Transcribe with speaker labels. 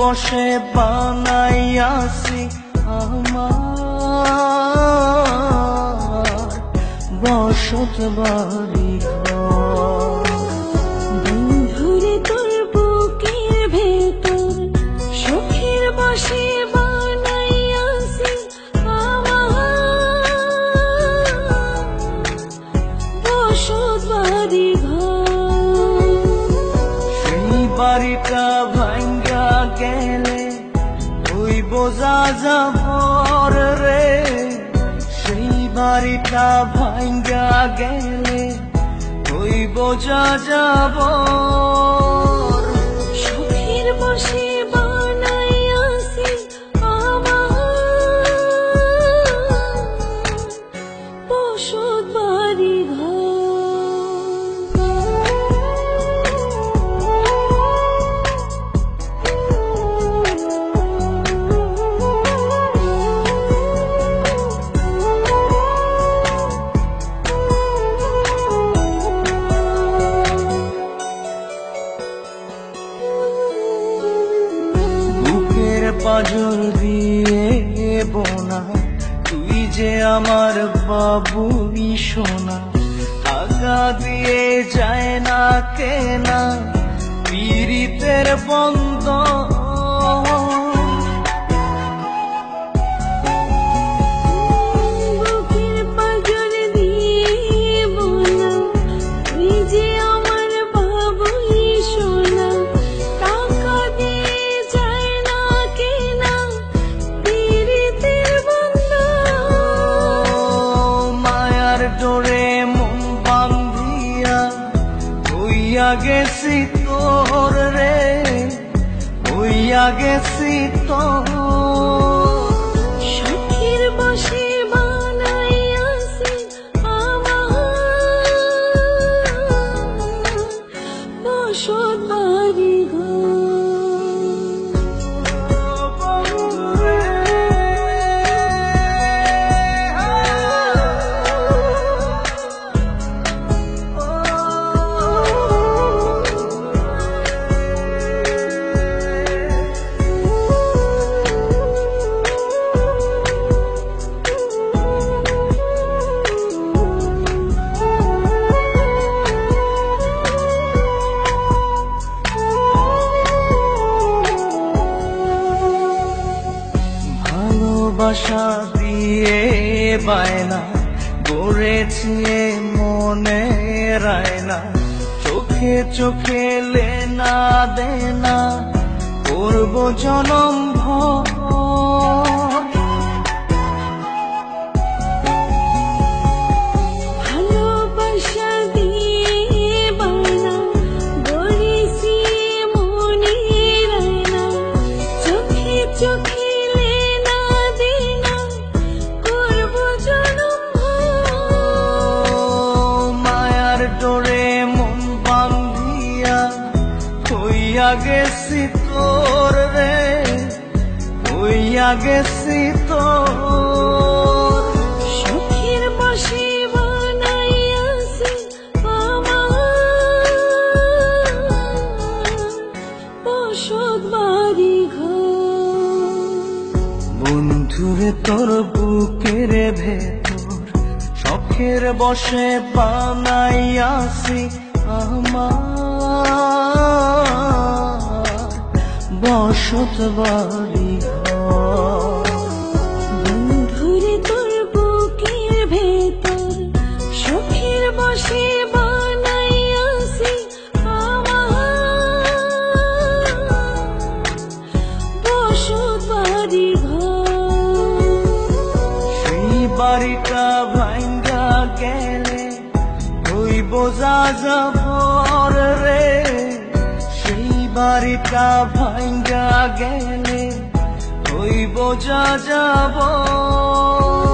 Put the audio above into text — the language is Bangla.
Speaker 1: বসে বানাইয়াছি আমার বসত বাড়ি ঘর।
Speaker 2: বন্ধুরে তোর বুকের ভেতর সুখের বসে বানাইয়াছি আমার বসত বাড়ি ঘর।
Speaker 1: সেই বাড়িটা ভাঙ্গা গেলে ওই বোঝা যাবর রে, সেই বাড়িটা ভাঙ্গা গেলে ওই বোঝা যাবর।
Speaker 2: সুখের বসে বানাইয়াছি আমার বসত বাড়ি ঘর।
Speaker 1: পাজল দিয়ে বোনা তুই যে আমার বাবুই সোনা, আগা দিয়ে যায় না কেনা পীড়িতের বন্ধ।
Speaker 2: বুকের পাজর দিয়ে বোনা তুই যে আমার বাবুই সোনা, টাকা দিয়ে যায় না কেনা পীড়িতের বন্ধন।
Speaker 1: মায়ার ডোরে মন বান্ধিয়া হইয়া গেছি তোর রে, হইয়া গেছি তোর।
Speaker 2: সুখের বসে বানাইয়াছি আমার বসত বাড়ি ঘর।
Speaker 1: ভালোবাসা দিয়ে বায়না গড়েছি মনে রায়না, চোখে চোখে লেনা দেনা করব জনম ভর।
Speaker 2: ভালোবাসা দিয়ে বায়না গড়েছি মনে রায়না, চোখে চোখে লেনা দেনা করব জনম ভর।
Speaker 1: মায়ার ডোরে মন বান্ধিয়া হইয়া গেছি তোর রে, হইয়া গেছি তোর।
Speaker 2: সুখের বসে বানাইয়াছি আমার বসত বাড়ি ঘর।
Speaker 1: বন্ধুরে তোর বুকের ভেতর শখের বসে বানাইয়াছি আমার বসত বাড়ি ঘর।
Speaker 2: বন্ধুরে তোর বুকের ভেতর সুখের বসে বানাইয়াছি আমার বসত বাড়ি ঘর।
Speaker 1: সেই বাড়িটা ভাঙ্গা গেলে ওই বোঝা যাবর রে, সেই বাড়িটা ভাঙ্গা গেলে ওই বোঝা যাবর।